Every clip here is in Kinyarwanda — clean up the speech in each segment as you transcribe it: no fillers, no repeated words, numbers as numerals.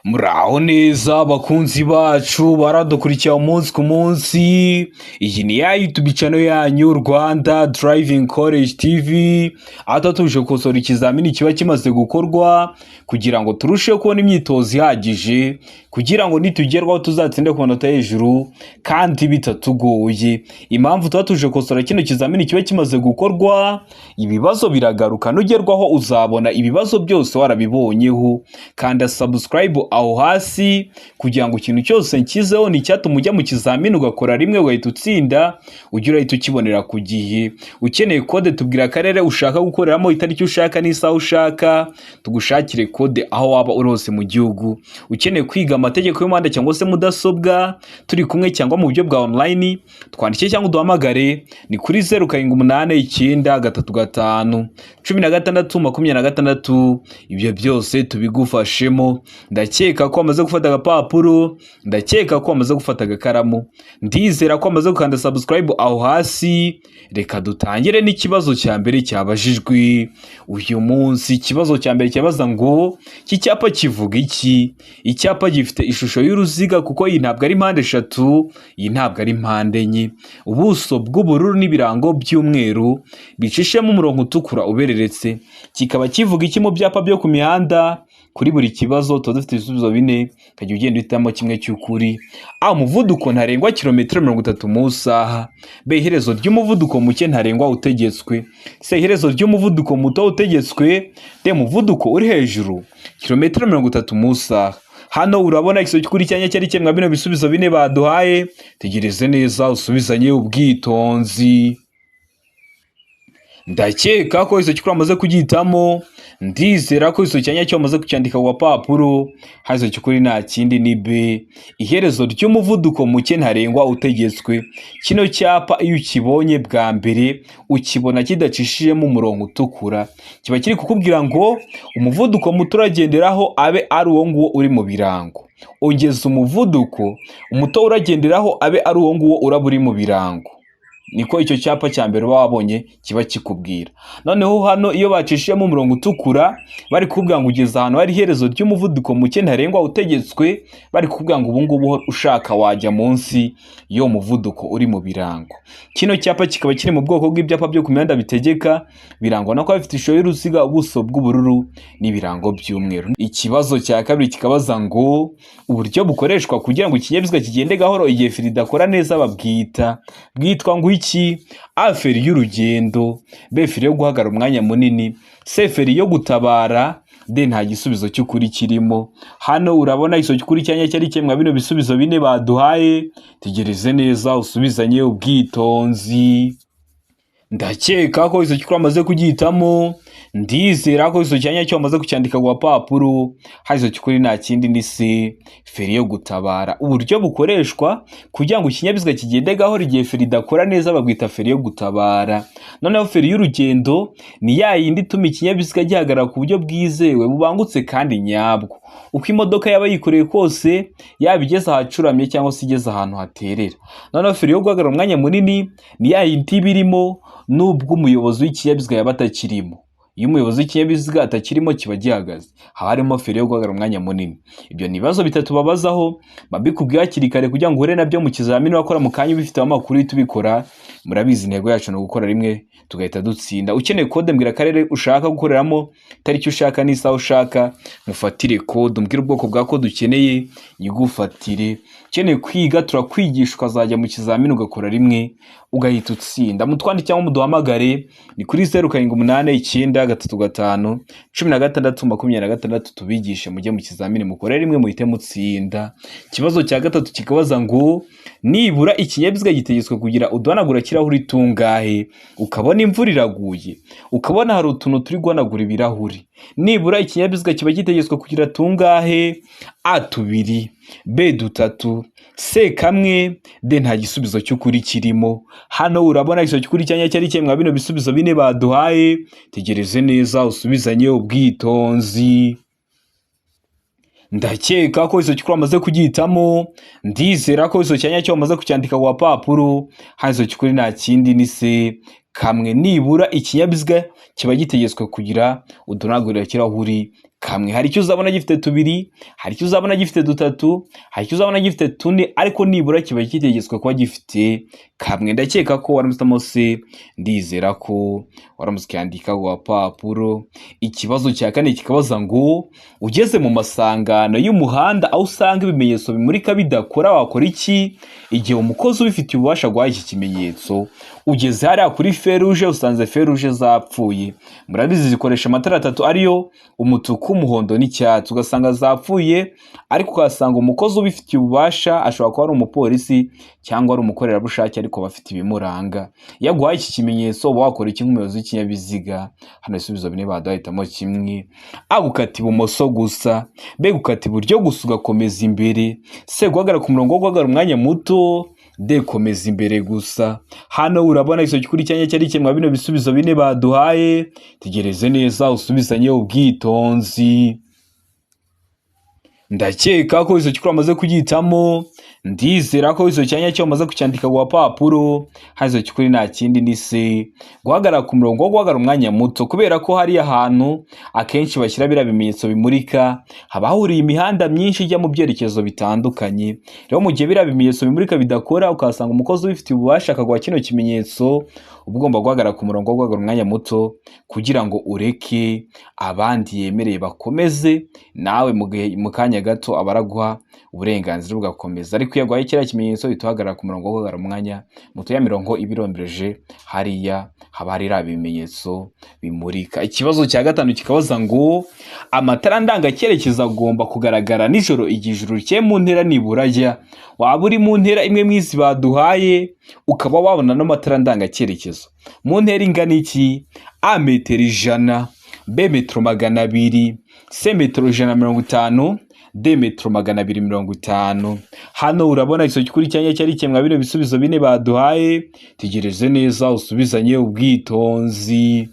Muraho neza bakunzi bacu baradukurikiye umunsi ku munsi. Iyi ni ya YouTube channel yanyu Rwanda Driving College TV, aho tuje gukosora ikizamini kiba kimaze gukorwa kugira ngo turusheho kubona imyitozo ihagije, kugira ngo nitugerwaho tuzatsinde ku manota hejuru kandi bitatugoye. Impamvu tuba tuje gukosora kino kizamini kiba kimaze gukorwa, ibibazo biragaruka, nugerwaho uzabona ibibazo byose warabibonyeho. Kanda subscribe aho hasi kugira ngo ikintu cyose nkizeho ni cyatuma ujya mu kizamini ugakora rimwe ugahita utsinda, ujye urahita ukibonera ku gihe. Ukeneye kode tubwira akarere ushaka gukoreramo, itariki ushaka n'isaha ushaka, tugushakire kode aho waba uri hose mu gihugu. Ukeneye kwiga amategeko y'umuhanda cyangwa se mudasobwa turi kumwe cyangwa mu buryo bwa online, twandike cyangwa uduhamagare ni kuri 0789351626. Ibyo byose tubigufashemo. Ndakeka ko amaze gufata agapapuro, ndakeka ko amaze gufata agakaramu, ndizera ko amaze gukanda subscribe aho hasi. Reka dutangire n'ikibazo cya mbere cyabajijwe uyu munsi. Ikibazo cya mbere cyabaza ngo iki cyapa kivuga iki? Icyapa gifite ishusho y'uruziga kuko iyi ntabwo ari mpande eshatu, iyi ntabwo ari mpande enye. Ubuso bw'ubururu n'ibirango by'umweru bicishemo umurongo utukura ubereretse. Kikaba kivuga iki mu byapa byo ku mihanda? Kuri buri kibazo tuba dufite ibisubizo bine, ukajya ugenda uhitamo kimwe cy'ukuri. A, umuvuduko ntarengwa kilometero 30 mu saha. B, iherezo ry'umuvuduko muke ntarengwa utegetswe. C, iherezo ry'umuvuduko muto utegetswe. D, umuvuduko uri hejuru kilometero 30 mu saha. Hano urabona ikiso cy'ukuri cyanya cyari cyemwa bino bisubizo bine baduhaye. Tegereze neza usubizanye ubwitonzi. Ndakeka ko iso cy'ukuri amaze kugitamo, ndizera ko iso cyanya cyo amaze kucyandika ku gapapuro. Hazo cy'ukuri nta kindi ni B, iherezo ry'umuvuduko muke ntarengwa utegetswe. Kino cyapa iyo ukibonye bwa mbere ukibona kidacishijemo umurongo utukura, kiba kiri kukubwira ngo umuvuduko muto uragenderaho abe ari uwo nguwo uri mu birango. Ongeza umuvuduko umuto uragenderaho abe ari uwo nguwo uraba uri mu birango. Niko icyo cyapa cya mbere wabonye kiba kikubwira. Noneho hano iyo bacishijemo umurongo utukura bari kukubwira ngo ugeze ahantu hari iherezo ry'umuvuduko muke ntarengwa utegetswe, bari kukubwira ngo ubu ngubu ushaka wajya munsi yo muvuduko uri mu birango. Kino cyapa kikaba kiri mu bwoko bw'ibyapa byo ku mihanda bitegeka, birangwa no kuba bifite ishusho y'uruziga, ubuso bw'ubururu n'ibirango by'umweru. Ikibazo cya kabiri kikabaza ngo uburyo bukoreshwa kugira ngo ikinyabiziga kigende gahoro igihe feri idakora neza bwitwa ngo iki? A, feri y'urugendo. B, feri yo guhagarara umwanya munini. C, feri yo gutabara. D, nta gisubizo cy'ukuri kirimo. Hano urabona iso cy'ukuri cyanya cyari cyemwa bino bisubizo bine baduhaye. Tegereze neza usubizanye ubwitonzi. Ndakeka ko iso cy'ukuri amaze kugitamo, ndizera ko iso cyanya cyo amaze kucyandika ku gapapuro. Hazo cy'ukuri nta kindi ni C, feri yo gutabara. Uburyo bukoreshwa kugira ngo ikinyabiziga kigende gahoro igihe feri idakora neza babwita feri yo gutabara. Noneho feri y'urugendo ni ya yindi ituma ikinyabiziga gihagarara ku buryo bwizewe bubangutse kandi nyabwo. Uko imodoka yaba yikoreye kose, yaba igeze ahacuramye cyangwa se igeze ahantu haterera. Noneho feri yo guhagarara umwanya munini ni ya yindi birimo nubwo umuyobozi w'ikinyabiziga yaba atakirimo. Iyo umuyobozi w'ikinyabiziga atakirimo kiba gihagaze, haba harimo feri yo guhagarara umwanya munini. Ibyo ni ibibazo bitatu babazaho, babikubwiye hakiri kare kugira ngo uhure nabyo mu kizamini wakora mu kanya ubifite amakuru tubikora. Murabizi intego yacu no gukora rimwe tugahita dutsinda. Ukeneye kode mbwira akarere ushaka gukoreramo, itariki ushaka n'isaha ushaka, mufatire kode, umbwire ubwoko bwa kode ukeneye nyigufatire. Ukeneye kwiga turakwigisha ukazajya mu kizamini ugakora rimwe ugahita utsinda. Mutwandike cyangwa muduhamagare ni kuri 0789351626 tubigishe mujye mu kizamini mukore rimwe muhite mutsinda. Ikibazo cya gatatu kikabaza ngo nibura ikinyabiziga gitegetswe kugira uduhanagura kirahuri tungahe? Ukabona imvura iraguye, ukabona hari utuntu turi guhanagura ibirahuri. Nibura ikinyabiziga kiba gitegetswe kugira tungahe? A, 2, B, 3, C, 1, D, nta gisubizo cy'ukuri kirimo. Hano urabona iso cy'ukuri cyanya cyari cyemwa bino bisubizo bine baduhaye. Tegereze neza usubizanye ubwitonzi. Ndakeka ko iso cy'ukuri amaze kugitamo, ndizera ko iso cyanya cyo amaze kucyandika ku gapapuro. Hazo cy'ukuri nta kindi ni C, kamwe. Nibura ikinyabiziga kiba gitegetswe kugira udunagurira kirahuri kamwe hari icyo uzabona gifite tubiri, hari icyo uzabona gifite dutatu, hari icyo uzabona gifite tune, ariko nibura kiba kitegetswe kuba gifite kamwe. Ndakeka ko waramutse se, ndizera ko waramutse ukandika ku gapapuro. Ikibazo cya kane kikabaza ngo ugeze mu masangano y'umuhanda aho usanga ibimenyetso bimurika bidakora wakora iki igihe umukozi ubifitiye ububasha guha iki kimenyetso? Ugeze hariya kuri feruje usanze feruje zapfuye, murabizi zikoresha amatara atatu ariyo umutuku, umuhondo n'icyatsi, ugasanga zapfuye, ariko ukasanga umukozi ubifitiye ububasha ashobora kuba ari umupolisi cyangwa ari umukorerabushake ariko bafite ibimuranga. Iyo aguhaye iki kimenyetso uba wakora iki nk'umuyobozi w'ikinyabiziga? Hano ibisubizo bine baduhitamo kimwe. A, gukata ibumoso gusa. B, gukata iburyo gusa ugakomeza imbere. C, guhagarara ku murongo wo guhagarara umwanya muto. D, komeza imbere gusa. Hano urabona iso kuri cyanya cyari kimwe bino bisubizo bine baduhaye. Tegereze neza usubizanye ubwitonzi. Ndakeka ko iso kikuru amaze kugitamo, ndizera ko iso cyanya cyo amaze kucyandika ku papuro. Hazo kikuri nta kindi ni C, guhagarara ku murongo wo guhagarara umwanya muto, kubera ko hari ahantu akenshi bashyira bira bimenyetso bimurika haba hahuriye imihanda myinshi ijya mu byerekezo bitandukanye. Rero mu gihe bira bimenyetso bimurika bidakora ukasanga umukozi ubifitiye ububasha akaguha kino kimenyetso, ugomba guhagarara ku murongo wo guhagarara umwanya muto kugira ngo ureke abandi yemereye bakomeze, nawe mu kanya gato abaraguha uburenganzira bugakomeza. Ariko iyo aguhaye kiriya kimenyetso bituhagarara ku murongo wo guhagarara umwanya muto, ya mirongo ibirombereje hariya haba hari ibimenyetso bimurika. Ikibazo cya gatanu kikabaza ngo amatara ndangacyerekezo agomba kugaragara nijoro igihe ijuru rikeye mu ntera nibura ajya. Waba uri mu ntera imwe mwizi baduhaye ukaba wabona n'amatara ndangacyerekezo mu ntera ingana iki? A, metero 100, B, metero 200, C, metero 150, D, metero 250. Hano urabona iso kuri cyanya cyari kimwe bino bisubizo bine baduhaye. Tegereze neza usubizanye ubwitonzi.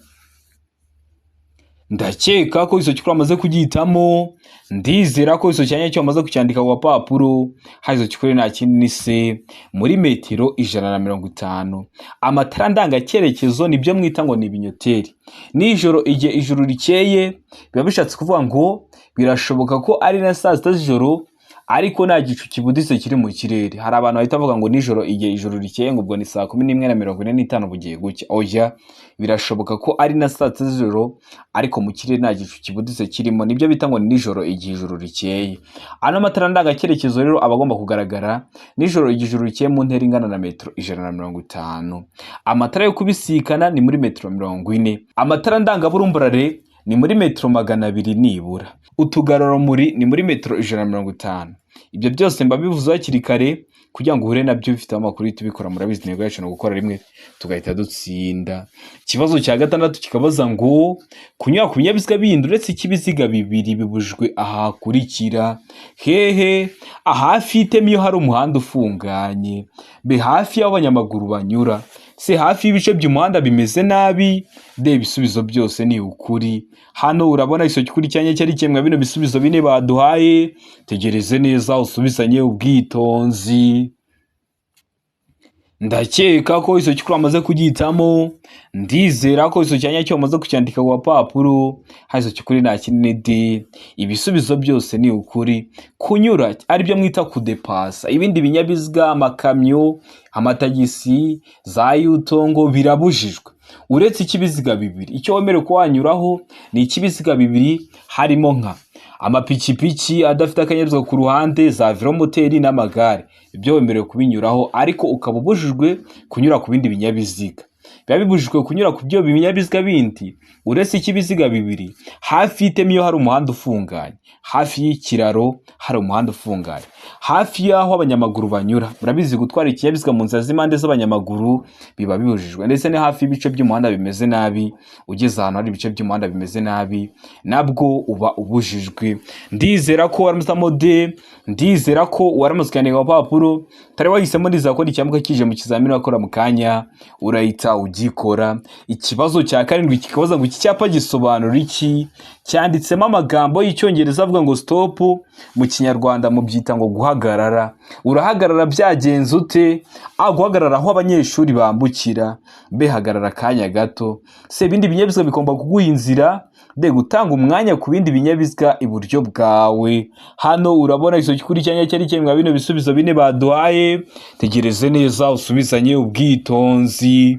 Ndakeka ko iso kikuru amaze kugitamo, ndizera ko iso cyanya cyo amaze kucyandika ku papuro. Hazo kikuru nta kindi ni C, muri metero 150. Amatara ndangacyerekezo nibyo mwita ngo ni ibinyoteri. Nijoro igihe ijuru rikeye biba bishatse kuvuga ngo birashoboka ko ari na saa sita z'ijoro ariko nta gicu kibuditse kiri mu kirere. Hari abantu bahita bavuga ngo nijoro igihe ijuru rikeye ngo ubwo ni saa 11:45 bugiye gucya. Oya, birashoboka ko ari na saa sita z'ijoro ariko mu kirere nta gicu kibuditse kirimo, nibyo bita ngo ni nijoro igihe ijuru rikeye. Ano matara ndangacyerekezo rero aba agomba kugaragara nijoro igihe ijuru rikeye mu ntera ingana na metero 150. Amatara yo kubisikana ni muri metero 40. Amatara ndangaburumburare ni muri metero 200 nibura. Utugarurarumuri ni muri metero 150. Ibyo byose mba bivuze hakiri kare kugira ngo uhure nabyo bifite amakuru tubikora. Murabizi intego yacu no gukora rimwe tugahita dutsinda. Ikibazo cya gatandatu kikabaza ngo kunyura ku binyabiziga bindi uretse ikibiziga bibiri bibujwe ahakurikira. Hehe? Hafi y'iteme iyo hari umuhanda ufunganye. B, hafi y'aho abanyamaguru banyura. C, hafi y'ibice by'umuhanda bimeze nabi. D, ibisubizo byose ni ukuri. Hano urabona iso kuri cyanya cyari kimwe bino bisubizo bine baduhaye. Tegereze neza usubizanye ubwitonzi. Ndakeka ko iso kikuru amaze kugitamo, ndizera ko iso cyanya cyo amaze kucyandika ku papuro. Hazo kikuri nta kindi D, ibisubizo byose ni ukuri. Kunyura ari byo mwita kudepasa. Ibindi binyabiziga, amakamyo, amatagisi, za yutongo birabujijwe uretse ikibiziga bibiri. Icyo wemerewe ko wanyuraho ni ikibiziga bibiri, harimo nka amapikipiki adafite akanyabiziga ku ruhande, za velomoteri n'amagare. Ibyo wemerewe kubinyuraho, ariko ukaba ubujijwe kunyura ku bindi binyabiziga. Biba bibujijwe kunyura ku byo binyabiziga bindi uretse ikibiziga bibiri, hafi y'iteme iyo hari umuhanda ufunganye, hafi y'ikiraro hari umuhanda ufunganye, hafi y'aho abanyamaguru banyura. Murabizi gutwara ikinyabiziga mu nzira z'impande z'abanyamaguru biba bibujijwe, ndetse ni hafi y'ibice by'umuhanda bimeze nabi. Ugeze ahantu hari ibice by'umuhanda bimeze nabi nabwo uba ubujijwe. Ndizera ko waramutamo D, ndizera ko waramutse ku papuro. Tari wahisemo ndiza ko icyamuka kije mu kizamini wakora mu kanya urahita ugikora. Ikibazo cya karindwi kikabaza ngo iki cyapa gisobanura iki? Cyanditsemo amagambo y'icyongereza avuga ngo stop, mu kinyarwanda mu byita ngo guhagarara. Urahagarara byagenze ute? Guhagarara aho abanyeshuri bambukira. Be hagarara akanya gato. Se ibindi binyabiziga bigomba kuguha inzira, be gutanga umwanya ku bindi binyabiziga iburyo bwawe. Hano urabona izo kuri cyanya cyari cyemwa bino bisubizo bine baduhaye. Tegereze neza usubizanye ubwitonzi.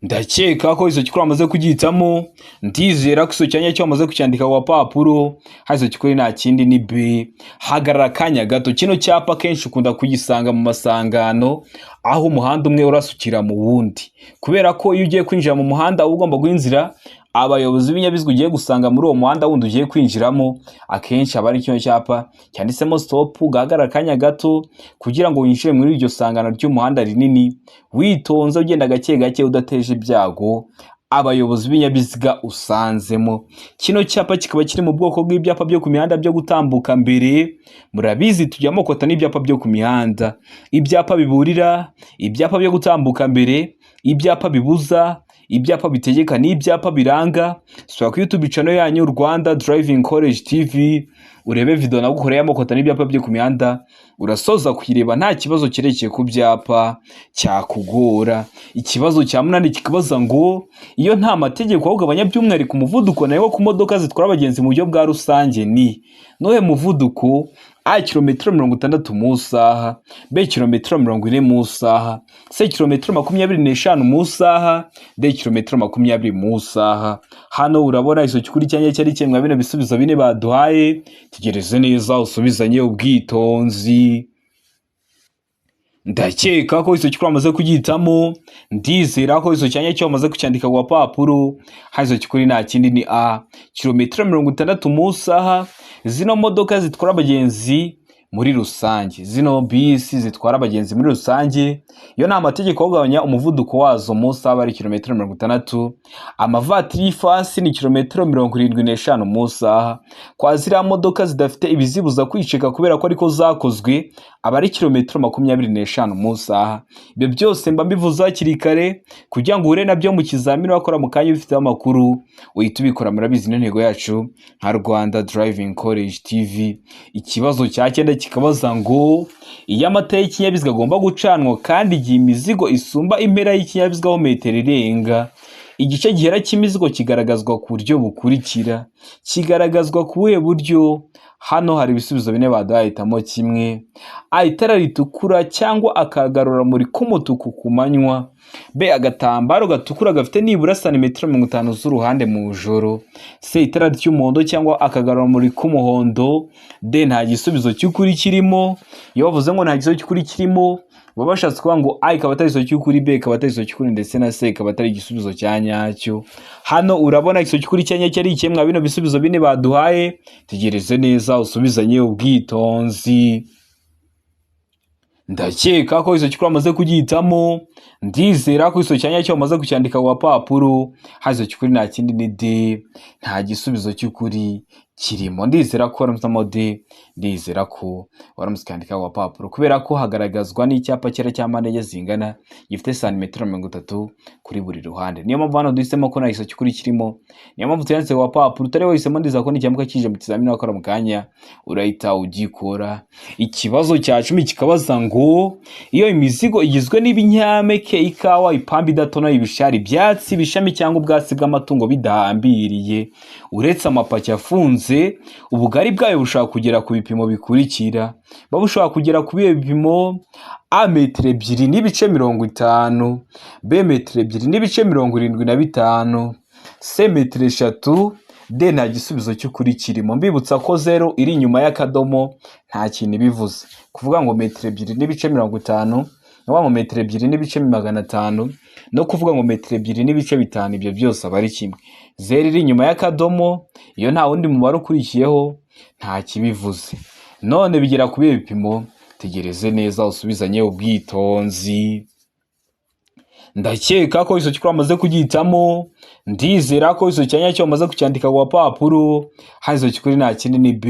Ndakeka ko izo kikuru amaze kugitamo, ndizera ko izo cyanya cyo amaze kucyandika ku papuro. Hazo kikuri nta kindi ni B. Hagarara akanya gato. Kino cyapa kenshi ukunda kugisanga mu masangano aho umuhanda umwe urasukira mu wundi, kubera ko iyo ugiye kwinjira mu muhanda ugomba guhinzira abayobozi b'ibinyabiziga ugiye gusanga muri uwo muhanda wundi ugiye kwinjiramo, akenshi aba ari kino cyapa cyanditsemo stop, ugahagarara akanya gato kugira ngo winjire muri iryo sangano ry'umuhanda rinini, witonze ugenda gake gake udateje ibyago abayobozi b'ibinyabiziga usanzemo. Kino cyapa kikaba kiri mu bwoko bw'ibyapa byo ku mihanda byo gutambuka mbere. Murabizi tujyamo kota n'ibyapa byo ku mihanda: ibyapa biburira, ibyapa byo gutambuka mbere, ibyapa bibuza, ibyapa bitegeka n'ibyapa biranga. Sura ku YouTube channel yanyu Rwanda Driving College TV urebe video nagukoreye amokota n'ibyapa byo ku mihanda, urasoza kuyireba nta kibazo kirekeye ku byapa cyakugora. Ikibazo cya munani kikabaza ngo iyo nta mategeko ahubwo abanyabyumwihariko umuvuduko nayo ku modoka zitwara abagenzi mu buryo bwa rusange ni nohe muvuduko? A kilometero 60 mu saha, B kilometero 40 mu saha, C kilometero 25 mu saha, D kilometero 20 mu saha. Hano urabona izo kuri cyanya cyari cyemwa bino bisubizo bine baduhaye. Tegereze neza usubizanye ubwitonzi. Ndakeka ko izo kikuru amaze kugitamo, ndizera ko izo cyanya cyo amaze kucyandika ku papuro. Hazo kikuri nta kindi ni A kilometero 60 mu saha. Zino modoka zitwara abagenzi muri rusange, zino bisi zitwara abagenzi muri rusange, iyo nta mategeko kugabanya umuvuduko wazo mu saha ari kilometero 60. Amavatiri y'ifasi ni kilometero 75 mu saha. Kwa ziriya modoka zidafite ibizibuza kwiceka kubera ko ariko zakozwe aba ari kilometero 25 mu saha. Ibyo byose mba mbivuze hakiri kare kugira ngo uhure nabyo mu kizamini wakora mu kanya bifite amakuru uhita ubikora. Murabizi n'intego yacu nka Rwanda Driving College TV. Ikibazo cya cyenda kikabaza ngo iyo amatara y'ikinyabiziga agomba gucanwa kandi igihe imizigo isumba impera y'ikinyabiziga ho metero irenga, igice gihera cy'imizigo kigaragazwa ku buryo bukurikira. Kigaragazwa ku buhe buryo? Hano hari ibisubizo bine badahitamo kimwe: A itara ritukura cyangwa akagarura muri k'umutuku ku manywa, B agatambaro gatukura gafite nibura santimetero 50 z'uruhande mu joro, C itara ry'umuhondo cyangwa akagarura muri k'umuhondo, D nta gisubizo cy'ukuri kirimo. Iyo bavuze ngo nta gisubizo cy'ukuri kirimo baba bashatse kuvuga ngo A ikaba atari igisubizo cy'ukuri, B ikaba atari igisubizo cy'ukuri, ndetse na C ikaba atari igisubizo cya nyacyo. Hano urabona igisubizo cy'ukuri cyanya cyari ikemwa bino bisubizo bine baduhaye. Tegereze neza usubizanye ubwitonzi. Ndakeka ko izo kikuru amaze kugitamo, ndizera ko izo cyanya cyo amaze kucyandika ku papuro. Hazo kikuri nta kindi ni D, nta gisubizo cy'ukuri kirimo. Ndizera ko waramutamo D, ndizera ko waramusikandika ku papuro kubera ko hagaragazwa n'icyapa cyera cya mpande enye zingana gifite santimetero 30 kuri buri ruhande. Niyo mpamvu hano duhisemo ko nta gisubizo cy'ukuri kirimo. Niyo mpamvu tuyanditse ku papuro. Utari wahisemo ndizera ko n'icyambuka kije mu kizamini wakora mu kanya urahita ugikora. Ikibazo cya 10 kikabaza ngo iyo imizigo igizwe n'ibinyampeke, ikawa, ipamba idatonoye, ibishari, ibyatsi, ibishami cyangwa ubwatsi bw'amatungo bidahambiriye, uretse amapaki afunze, ubugari bwayo bushaka kugera ku bipimo bikurikira. Babushaka kugera ku bipimo: A metero 2 n'ibice 50, B metero 2 n'ibice 75, C metero 3, D nta gisubizo cy'ukuri kirimo. Mbibutsa ko 0 iri inyuma y'akadomo nta kintu bivuze. Kuvuga ngo metero 2 n'ibice 50, no ngo metero 2 n'ibice 500, no kuvuga ngo metero 2 n'ibice 5, ibyo byose aba ari kimwe. 0 iri inyuma y'akadomo, iyo nta wundi mubare ukurikiyeho nta kibivuze. None bigera ku bipimo. Tegereze neza usubizanye ubwitonzi. Ndakeka ko iso kikuru amaze kugitamo, ndizera ko iso cyanya cyo amaze kucyandika ku papuro. Hazo kikuri nta kindi ni B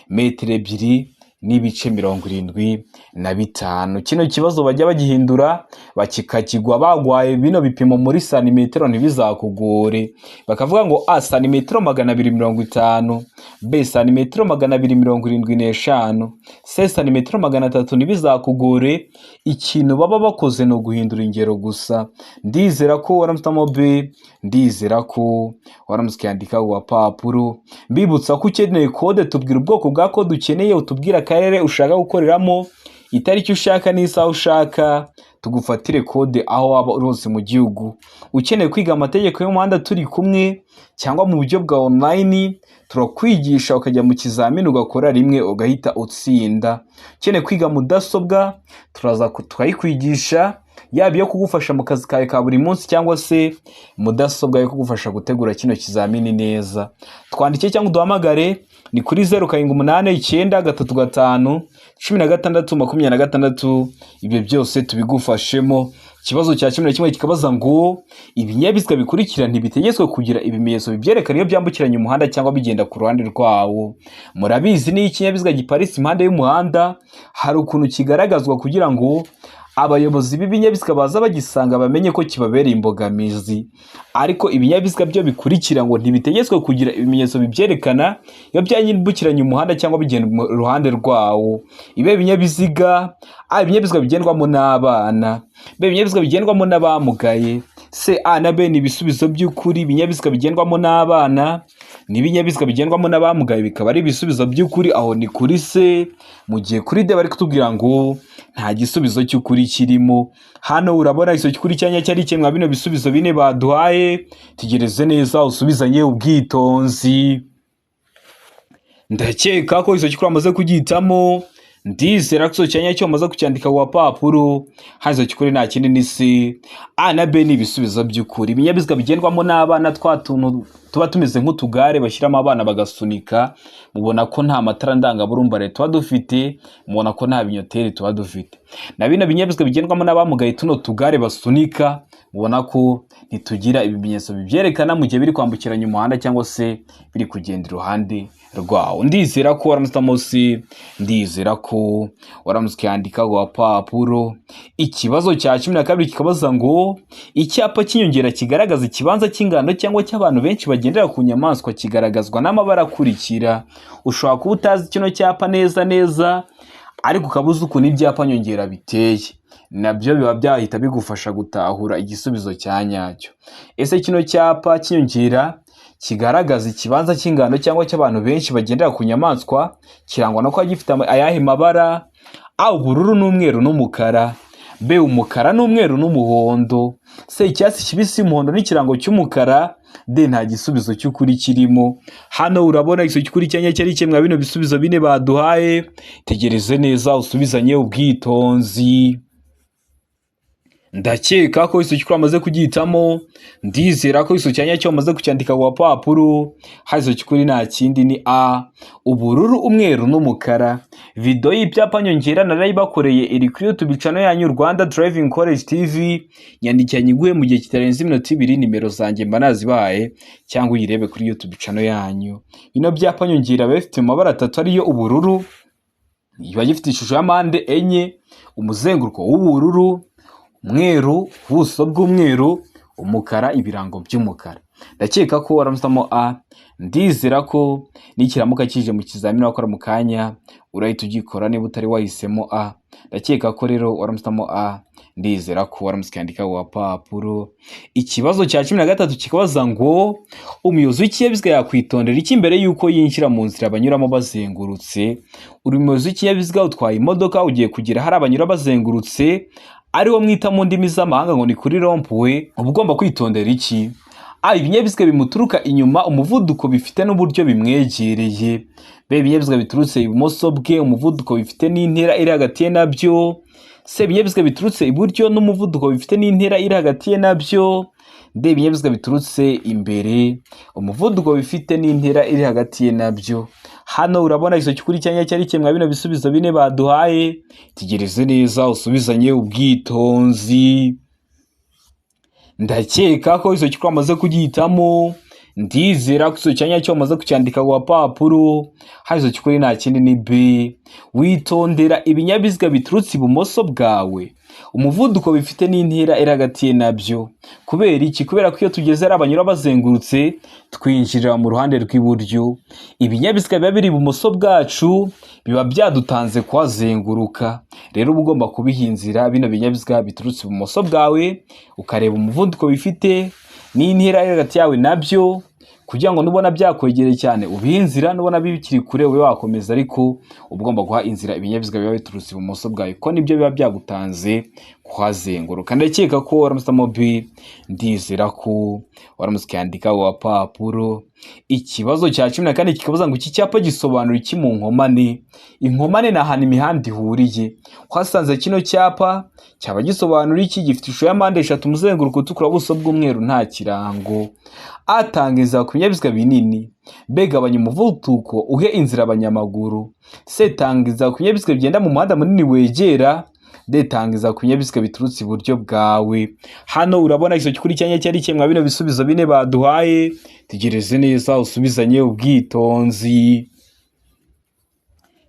metero 2 n'ibice 75. Kino kibazo bajya bagihindura bakikakigwa bagwaye bino bipimo muri santimetero ntibizakugore, bakavuga ngo a santimetero 250, b santimetero 275, c santimetero 300 ntibizakugore. Ikintu baba bakoze no guhindura ingero gusa. Ndizera ko waramutamo b, ndizera ko waramuskandika wa papuro. Mbibutsa ko ukeneye code, tubwira ubwoko bwa code ukeneye, utubwira akarere ushaka gukoreramo, itariki ushaka n'isaha ushaka, tugufatire code aho waba uri hose mu gihugu. Ukeneye kwiga amategeko y'umuhanda turi kumwe cyangwa mu buryo bwa online, turakwigisha ukajya mu kizamini ugakora rimwe ugahita utsinda. Ukeneye kwiga mudasobwa, turaza tukayikwigisha, yaba iyo kugufasha mu kazi kawe ka buri munsi cyangwa se mudasobwa yo kugufasha gutegura kino kizamini neza. Twandike cyangwa uduhamagare ni kuri 0789351626. Ibyo byose tubigufashemo. Ikibazo cya 11 kikabaza ngo ibinyabiziga bikurikira ntibitegetswe kugira ibimenyetso bibyerekana iyo byambukiranya umuhanda cyangwa bigenda ku ruhande rwawo. Murabizi ni ikinyabiziga giparitse impande y'umuhanda, hari ukuntu kigaragazwa kugira ngo abayobozi b'ibinyabiziga baza bagisanga bamenye ko kibabereye imbogamizi. Ariko ibinyabiziga byo bikurikira ngo ntibitegetswe kugira ibimenyetso bibyerekana iyo byambukiranya umuhanda cyangwa bigenda mu ruhande rwawo. Ibe ibinyabiziga bigendwamo n'abana, be ibinyabiziga bigendwamo n'abamugaye. C, A na B ni ibisubizo by'ukuri. Ibinyabiziga bigendwamo n'abana n'ibinyabiziga bigendwamo n'abamugaye bikaba ari ibisubizo by'ukuri. Aho ni kuri C. Mu gihe kuri D bari kutubwira ngo nta gisubizo cy'ukuri kirimo. Hano urabona iso cy'ukuri cyanya cyari kimwe bino bisubizo bine baduhaye. Tegereze neza usubizanye ubwitonzi. Ndakeka ko iso cy'ukuri amaze kugitamo. Ndizera ko cyanya cyo amaze kucyandika wa papuro. Hazo cy'ukuri nta kindi ni C. A na B ni ibisubizo by'ukuri. Ibinyabiziga bigendwamo n'abana twatuntu tuba tumeze nk'utugare bashyiramo abana bagasunika. Mubona ko nta matara ndangaburumba tuba dufite, mubona ko nta binyoteri tuba dufite. Na bino binyabiziga bigendwamo n'abamugaye tuno tugare basunika, mubona ko ntitugira ibimenyetso bibyerekana mu gihe biri kwambukiranya umuhanda cyangwa se biri kugenda iruhande rwawo. Ndizera ko waramustamosi, ndizera ko waramuskandika wa papuro. Ikibazo cya 12 kikabaza ngo icyapa cy'inyongera kigaragaza ikibanza cy'ingano cyangwa cy'abantu benshi bagendera ku nyamaswa kigaragazwa n'amabara akurikira. Ushobora kuba utazi kino cyapa neza ariko ukabuza ukuntu ibyapa nyongera biteye, nabyo biba byahita bigufasha gutahura igisubizo cya nyacyo. Ese kino cyapa cy'inyongera kigaragaza ikibanza cy'ingano cyangwa cy'abantu benshi bagendera ku nyamaswa kirangwa no ko gifite ayahe mabara? A, ubururu n'umweru n'umukara, B, umukara n'umweru n'umuhondo, C, icyatsi kibisi umuhondo n'ikirango cy'umukara, D, nta gisubizo cy'ukuri kirimo. Hano urabona iso cy'ukuri cyanya cyari kimwe bino bisubizo bine baduhaye. Tegereze neza usubizanye ubwitonzi. Ndakeka ko iso cy'ukuri amaze kugitamo. Ndizera ko iso cyanya cyo amaze kucyandika wa papuro. Hazo cy'ukuri nta kindi ni A, ubururu umweru n'umukara. Video y'ibyapa nyongera narayibakoreye iri kuri YouTube channel yanyu Rwanda Driving College TV. Nyandikanye iguhe mu gihe kitarenze iminota 2, nimero zanjye mba nazibaye cyangwa uyirebe kuri YouTube channel yanyu. Bino byapa nyongera bafite amabara 3 ariyo ubururu, iba gifite ishusho ya mpande enye, umuzenguruko w'ubururu, umweru, ubuso bw'umweru, umukara, ibirango by'umukara. Ndakeka ko waramusamo A. Ndizera ko nikiramuka kije mu kizamini wakora mu kanya urahita ugikora niba utari wahisemo A. Ndakeka ko rero waramusamo A. Ndizera ko waramuskandika wa papuro. Ikibazo cya 13 kikabaza ngo umuyobozi w'ikinyabiziga yakwitondera iki mbere yuko yinjira mu nzira abanyuramo bazengurutse. Uri umuyobozi w'ikinyabiziga utwaye imodoka ugiye kugira hari abanyura bazengurutse, ariwo mwita mu ndimi z'amahanga ngo ni kuri rompuwe. Ugomba kwitondera iki? A, ibinyabiziga bimuturuka inyuma umuvuduko bifite n'uburyo bimwegereye. B, ibinyabiziga biturutse ibumoso bwe umuvuduko bifite n'intera iri hagati ye nabyo. C, ibinyabiziga biturutse iburyo n'umuvuduko bifite n'intera iri hagati ye nabyo. D, ibinyabiziga biturutse imbere umuvuduko bifite n'intera iri hagati ye nabyo. Hano urabona iso cy'ukuri cyanya cyari kimwe bino bisubizo bine baduhaye. Tegereze neza usubizanye ubwitonzi. Ndakeka ko iso cy'ukuri amaze kugitamo. ndizera ko icyo cyanya cyo wamaze kucyandika ku gapapuro, hazo cy'ukuri nta kindi ni B. Witondera ibinyabiziga biturutse ibumoso bwawe, umuvuduko bifite n'intera iri hagati ye nabyo. Kubera iki? Kubera ko iyo tugeze ari abanyura bazengurutse twinjirira mu ruhande rw'iburyo, ibinyabiziga biba biri ibumoso bwacu biba byadutanze kuhazenguruka. Rero uba ugomba kubihinzira bino binyabiziga biturutse ibumoso bwawe, ukareba umuvuduko bifite n'intera iri hagati yawe nabyo, kugira ngo nubona byakwegereye cyane ubihinzira, nubona bikiri kure ube wakomeza, ariko ugomba guha inzira ibinyabiziga biba biturutse ibumoso bwawe ko nibyo biba byagutanze kuhazenguruka. Ndakeka ko waramusamo B, ndizera ko waramutse ukandika ku gapapuro. Ikibazo cya 14 kikabaza ngo iki cyapa gisobanura iki mu nkomane? Inkomane ni ahantu imihanda ihuriye. Wasanze kino cyapa cyaba gisobanura iki? Gifite ishusho ya mpande eshatu, umuzenguruko utukura, ubuso bw'umweru, nta kirango. Atangiza ku binyabiziga binini. B, gabanya umuvuduko uhe inzira abanyamaguru. C, tangiza ku binyabiziga bigenda mu muhanda munini wegera. D, tangiza ku binyabiziga biturutse iburyo bwawe. Hano urabona icyo cy'ukuri cyanya cyari kimwe bino bisubizo bine baduhaye. Tegereze neza usubizanye ubwitonzi.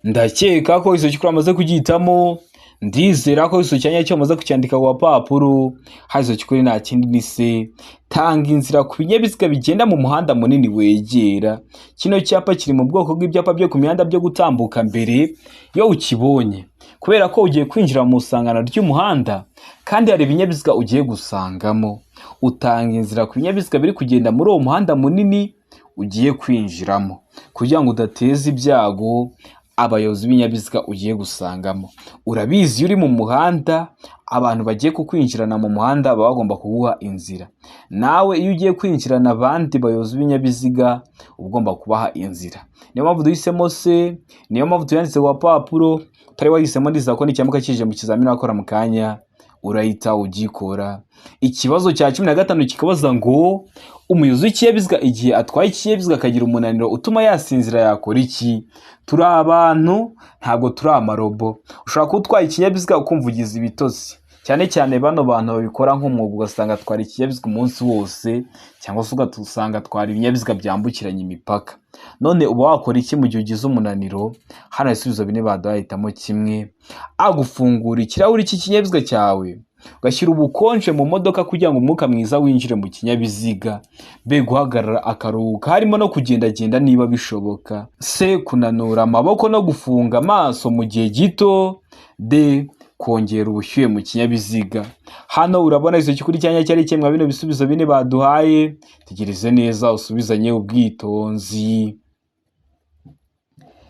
Ndakeka ko icyo cy'ukuri amaze kugihitamo. Ndizera ko icyo cyanya cyo amaze kucyandika ku gapapuro, hazo cy'ukuri nta kindi ni C, tanga inzira ku binyabiziga bigenda mu muhanda munini wegera. Kino cyapa kiri mu bwoko bw'ibyapa byo ku mihanda byo gutambuka mbere yo ukibonye, kubera ko ugiye kwinjira mu isangano ry'umuhanda kandi hari ibinyabiziga ugiye gusangamo. Utanga inzira ku binyabiziga biri kugenda muri uwo muhanda munini ugiye kwinjiramo, kugira ngo udateza ibyago abayobozi b'ibinyabiziga ugiye gusangamo. Urabizi uri mu muhanda, abantu bagiye kukwinjirana mu muhanda baba bagomba kuguha inzira. Nawe iyo ugiye kwinjirana abandi bayobozi b'ibinyabiziga ugomba kubaha inzira. Niyo mpamvu duhisemo C, niyo mpamvu tuyanditse ku gapapuro. Utari wahisemo ndiza ko n'icyamuka kije mu kizamini wakora mu kanya urahita ugikora. Ikibazo cya 15 kikabaza ngo umuyobozi w'ikinyabiziga igihe atwaye ikinyabiziga akagira umunaniro utuma yasinzira yakora iki? Turi abantu, ntabwo turi amarobo. Ushobora kuba utwaye ikinyabiziga ukumva ugize ibitotsi, cyane cyane bano bantu babikora nk'umwuga, ugasanga atwara ikinyabiziga umunsi wose, cyangwa se ugasanga atwara ibinyabiziga byambukiranya imipaka. None uba wakora iki mu gihe ugize umunaniro? Hano ibisubizo bine baduhitamo kimwe. A, gufungura ikirahuri cy'ikinyabiziga cyawe ugashyira ubukonje mu modoka kugira ngo umwuka mwiza winjire mu kinyabiziga. B, guhagarara akaruhuka harimo no kugendagenda niba bishoboka. C, kunanura amaboko no gufunga amaso mu gihe gito. D, kongera ubushyuhe mu kinyabiziga. Hano urabona icyo cy'ukuri cyanya cyari kimwe bino bisubizo bine baduhaye. Tegereze neza usubizanye ubwitonzi.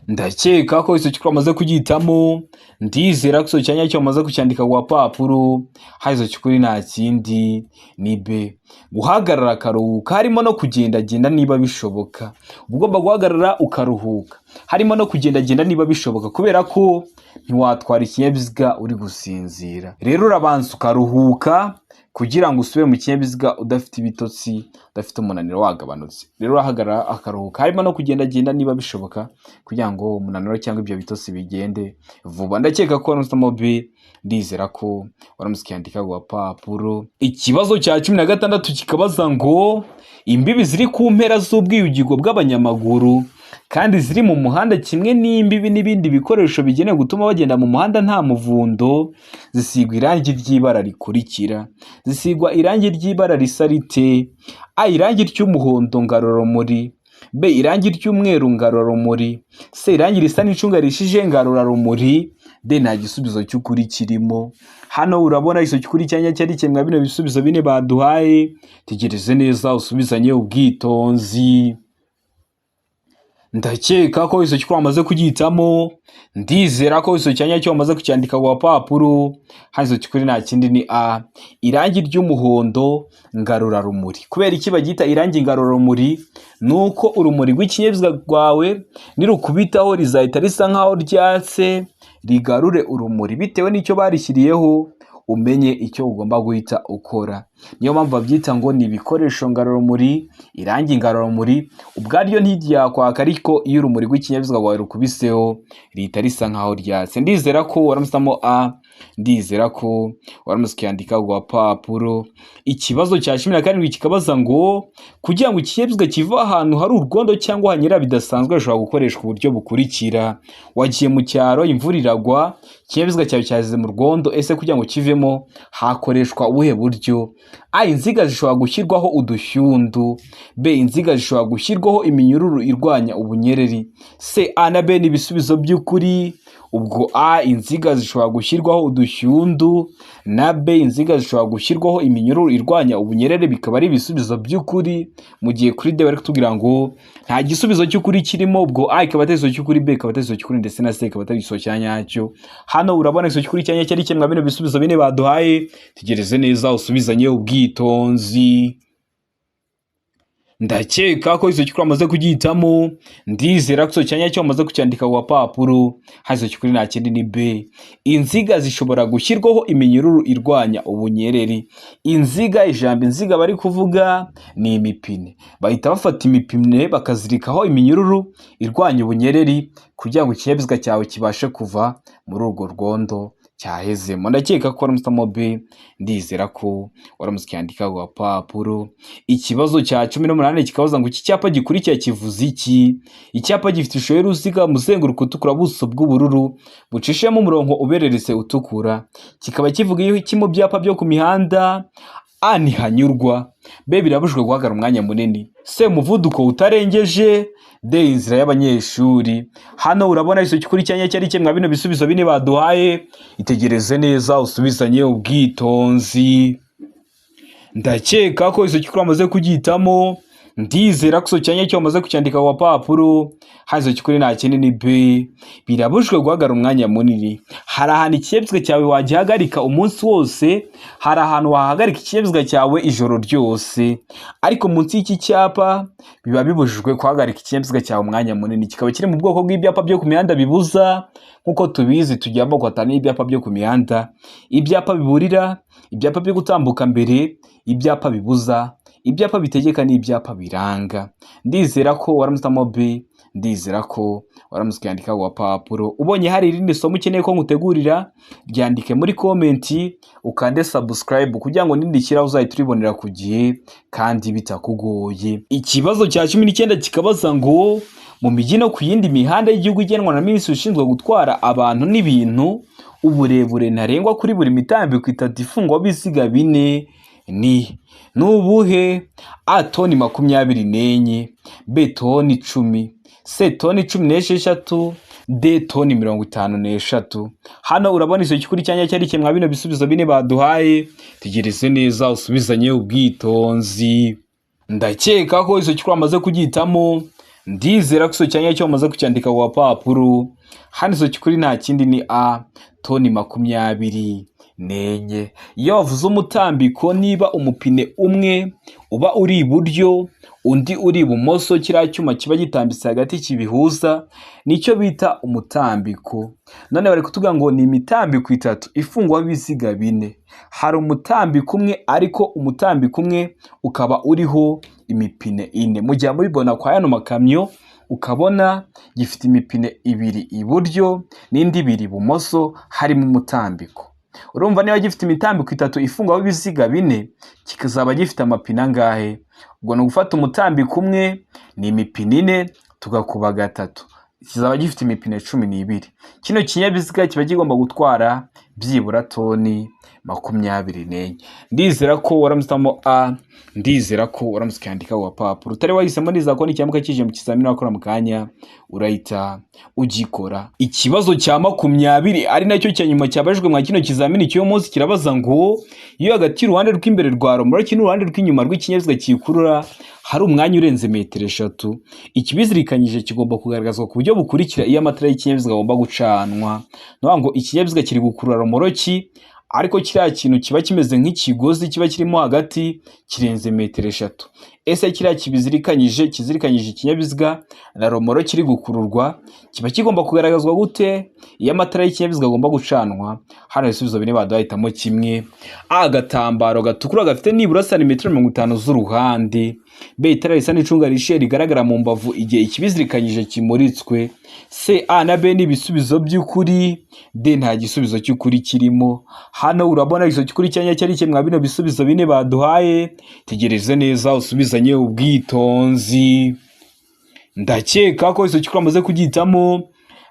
Ndakeka ko icyo cy'ukuri amaze kugihitamo. Ndizera ko icyo cyanya cyo amaze kucyandika ku gapapuro, hazo cy'ukuri nta kindi ni B, guhagarara akaruhuka harimo no kugendagenda niba bishoboka. Ugomba guhagarara ukaruhuka harimo no kugendagenda niba bishoboka, kubera ko ntiwatwara ikinyabiziga uri gusinzira. Rero urabanza ukaruhuka kugira ngo usubire mu kinyabiziga udafite ibitotsi, udafite umunaniro wagabanutse. Rero urahagarara akaruhuka harimo no kugendagenda niba bishoboka, kugira ngo umunaniro cyangwa ibyo bitotsi bigende vuba. Ndakeka ko wamusamo B, ndizera ko waramutse ukandika ku gapapuro. Ikibazo cya 16 kikabaza ngo imbibi ziri ku mpera z'ubwiyugigo bw'abanyamaguru kandi ziri mu muhanda kimwe n'imbibi n'ibindi bikoresho bigenewe gutuma bagenda mu muhanda nta muvundo, zisigwa irangi ry'ibara rikurikira. Zisigwa irangi ry'ibara risa rite? A, irangi ry'umuhondo ngarurarumuri. B, irangi ry'umweru ngarurarumuri. C, irangi risa n'icunga rishije ngarurarumuri. D, nta gisubizo cy'ukuri kirimo. Hano urabona icyo cy'ukuri cyanya cyari kimwe bino bisubizo bine baduhaye. Tegereze neza usubizanye ubwitonzi. Ndakeka ko icyo cy'ukuri amaze kugihitamo. Ndizera ko icyo cyanya cyo amaze kucyandika ku gapapuro, hazo cy'ukuri nta kindi ni A, irangi ry'umuhondo ngarurarumuri. Kubera iki bagita irangi ngarurarumuri? Nuko urumuri rw'ikinyabiziga rwawe nirukubitaho rizahita risa nkaho ryatse, rigarure urumuri bitewe n'icyo barishyiriyeho. Umenye icyo ugomba guhita ukora. niyo mpamvu babyita ngo ni ibikoresho ngarurumuri, irangi ngarurumuri, ubwaryo ntiryakwaka, ariko iyo urumuri rw'ikinyabiziga rwawe rukubiseho rihita risa nkaho ryatse. Ndizera ko waramusamo A, ndizera ko waramutse ukiyandika ku gapapuro. Ikibazo cya 17 kikabaza ngo kugira ngo ikinyabiziga kiva ahantu hari urwondo cyangwa hanyura bidasanzwe bishobora gukoreshwa uburyo bukurikira. Wagiye mu cyaro, imvura iragwa, ikinyabiziga cyawe cyageze mu rwondo, ese kugira ngo kivemo hakoreshwa ubuhe buryo? A, inziga zishobora gushyirwaho udushyundu. B, inziga zishobora gushyirwaho iminyururu irwanya ubunyereri. C, A na B ni ibisubizo by'ukuri. Ubwo A, inziga zishobora gushyirwaho udushyundu, na B, inziga zishobora gushyirwaho iminyururu irwanya ubunyerere, bikaba ari ibisubizo by'ukuri. Mu gihe kuri D bari kutubwira ngo nta gisubizo cy'ukuri kirimo, ubwo A ikaba atari igisubizo cy'ukuri, B ikaba atari igisubizo cy'ukuri, ndetse na C ikaba atari igisubizo cya nyacyo. Hano urabona igisubizo cy'ukuri cya nyacyo ari kimwe bino bisubizo bine baduhaye. Tegereze neza usubizanye ubwitonzi. Ndakeka ko izo cyukuri amaze kugihitamo, ndizera ko cyanya cyo amaze kucyandika ku gapapuro. Hazo cyukuri nta kindi ni B. Inziga zishobora gushyirwaho iminyururu irwanya ubunyereri. Inziga, ijambo inziga bari kuvuga ni imipine. Bahita bafata imipine bakazirikaho iminyururu irwanya ubunyereri kugira ngo ikinyabiziga cyawe kibashe kuva muri urwo rwondo cyahezemo. Ndakeka ko waramusamo B, ndizera ko waramutse ukiyandika ku gapapuro. Ikibazo cya 18 kikabaza ngo iki cyapa gikurikira kivuze iki? Icyapa gifite ishusho y'uruziga, umuzenguruko utukura, buso bw'ubururu bucishemo umurongo ubereretse utukura. Kikaba kivuga iki mu byapa byo ku mihanda? A, ntihanyurwa. B, birabujijwe guhagarara umwanya munini. C, umuvuduko utarengeje. D, inzira y'abanyeshuri. Hano urabona iso cyukuri cyanya cyari kimwe bino bisubizo bine baduhaye. Itegereze neza usubizanye ubwitonzi. Ndakeka ko iso cyukuri amaze kugihitamo, ndizera ko iso cyanya cyo amaze kucyandika ku gapapuro. Hazo cyukuri nta kindi ni B, birabujijwe guhagarara umwanya munini. Hari ahantu ikinyabiziga cyawe wagihagarika umunsi wose, hari ahantu wahagarika ikinyabiziga cyawe ijoro ryose, ariko munsi y'iki cyapa biba bibujijwe guhagarika ikinyabiziga cyawe umwanya munini. Kikaba kiri mu bwoko bw'ibyapa byo ku mihanda bibuza. Nkuko tubizi tugira amoko atanu y'ibyapa byo ku mihanda: ibyapa biburira, ibyapa byo gutambuka mbere, ibyapa bibuza, ibyapa bitegeka, n'ibyapa biranga. Ndizera ko waramusamo B, ndizera ko waramutse ukiyandika ku gapapuro. Ubonye hari irindi somo ukeneye ko ngutegurira, ryandike muri komenti, ukande subscribe kugira ngo nindikira uzahita uribonera ku gihe kandi bitakugoye. Ikibazo cya 19 kikabaza ngo mu mijyi no ku yindi mihanda y'igihugu igenwa na Minisitiri ushinzwe gutwara abantu n'ibintu, uburebure ntarengwa kuri buri mitambiko itatu ifungwa bisiga bine ni nubuhe? A, toni 24, B, toni 10, C, toni 16, D, toni 53. Hano urabona iso cyukuri cyanya cyari kimwe bino bisubizo bine baduhaye. Tegereze neza usubizanye ubwitonzi. Ndakeka ko iso cyukuri amaze kugihitamo, ndizera ko iso cyanya cyo amaze kucyandika ku gapapuro. Hano iso cyukuri nta kindi ni A, toni 24. Iyo wavuze umutambiko, niba umupine umwe uba uri iburyo undi uri ibumoso, kiriya cyuma kiba gitambitse hagati kibihuza nicyo bita umutambiko. None bari kutuga ngo ni imitambiko itatu ifungwa bisiga bine. Hari umutambiko umwe, ariko umutambiko umwe ukaba uriho imipine ine. Mu gihe mubibona kwa yano makamyo, ukabona gifite imipine ibiri iburyo n'indi ibiri ibumoso, harimo umutambiko. Urumva niba gifite imitambiko itatu ifungwa bisiga bine, kikazaba gifite amapine angahe? Ubwo no gufata umutambiko umwe ni imipine 4 tugakuba gatatu, kizaba gifite imipine 12. Kino kinyabiziga kiba kigomba gutwara byibura toni 24. Ndizera ko waramusamo A, ndizera ko waramutse ukiyandika ku gapapuro. Utari wahisemo neza ko n'icyamuka kije mu kizamini wakora mu kanya urahita ugikora. Ikibazo cya 20 ari nacyo cya nyuma cyabajwe mwa kino kizamini cy'uyu munsi kirabaza ngo iyo hagati y'uruhande rw'imbere rwa romoro n'uruhande rw'inyuma rw'ikinyabiziga kikurura hari umwanya urenze metero 3, ikibizirikanyije kigomba kugaragazwa ku buryo bukurikira iyo amatara y'ikinyabiziga agomba gucanwa. No ngo ikinyabiziga kiri gukurura romoro ariko kiriya kintu kiba kimeze nk'ikigozi kiba kirimo hagati kirenze metero 3. ese kiriya kizirikanyije ikinyabiziga na romoro kiri gukururwa kiba kigomba kugaragazwa gute? Iyo amatara y'ikinyabiziga agomba gucanwa, hano ibisubizo bine baduhitamo kimwe. A, agatambaro gatukura gafite nibura santimetero 50 z'uruhande. B, itara risa n'icunga rishiye rigaragara mu mbavu igihe ikibizirikanyije kimuritswe. C, A na B ni ibisubizo by'ukuri. D, nta gisubizo cy'ukuri kirimo. Hano urabona igisubizo cy'ukuri cyanya cyari kimwe bino bisubizo bine baduhaye. Tegereze neza usubizanye ubwitonzi. Ndakeka ko igisubizo cy'ukuri amaze kugitamo.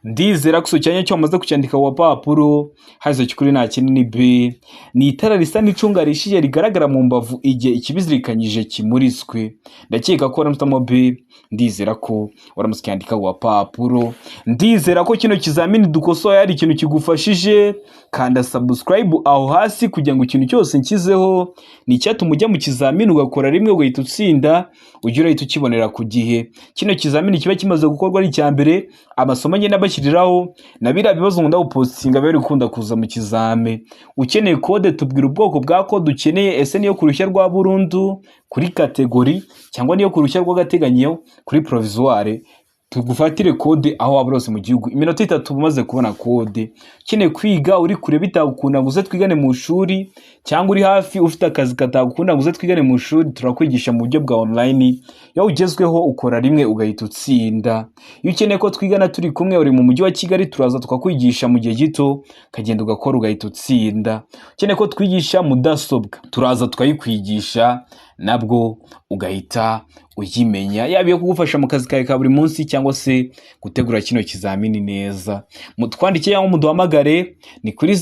Ndizera ko cyanya cyo amaze kucyandika ku papuro. Hazo cy'ukuri nta kinini B, ni itara risa n'icunga rishiye rigaragara mu mbavu igihe ikibizirikanyije kimuriswe. Ndakeka ko waramutamo B, ndizera ko waramutse cyandika ku papuro. Ndizera ko kino kizamini dukosoye ari ikintu kigufashije. Kanda subscribe aho hasi kugira ngo ikintu cyose nkizeho ni icyatuma ujya mu kizamini ugakora rimwe ugahita utsinda, ujye urahita ukibonera ku gihe. Kino kizamini kiba kimaze gukorwa ari cyambere, amasomo ngenda bashyiriraho na biriya bibazo nkunda gupostinga bari gukunda kuza mu kizame. Ukeneye code tubwira ubwoko bwa code ukeneye, ese niyo kurushya rwa burundu kuri kategori cyangwa niyo kurushya rw'agateganyo kuri provisoire, tugufatire code aho waba rose mu gihugu. Iminota 3 umaze kubona code. Ukeneye kwiga uri kure bitagukunda ngo uze twigane mu shuri, cyangwa uri hafi ufite akazi katagukunda ngo uze twigane mu shuri, turakwigisha mu buryo bwa online. Iyo ugezweho ukora rimwe ugahita utsinda. Iyo ukeneye ko twigana turi kumwe uri mu mujyi wa Kigali, turaza tukakwigisha mu gihe gito kagenda ugakora ugahita utsinda. Ukeneye ko twigisha mudasobwa, turaza tukayikwigisha nabwo ugahita uyimenya, yaba yo kugufasha mu kazi kawe ka buri munsi cyangwa se gutegura kino kizamini neza. Mutwandike cyangwa muduhamagare ni kuri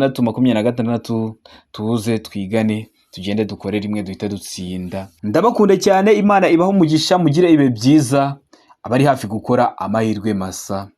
0789351626 tuze twigane, tugende dukore rimwe duhita dutsinda. Ndabakunde cyane, Imana ibaho umugisha, mugire ibe byiza, abari hafi gukora amahirwe masa.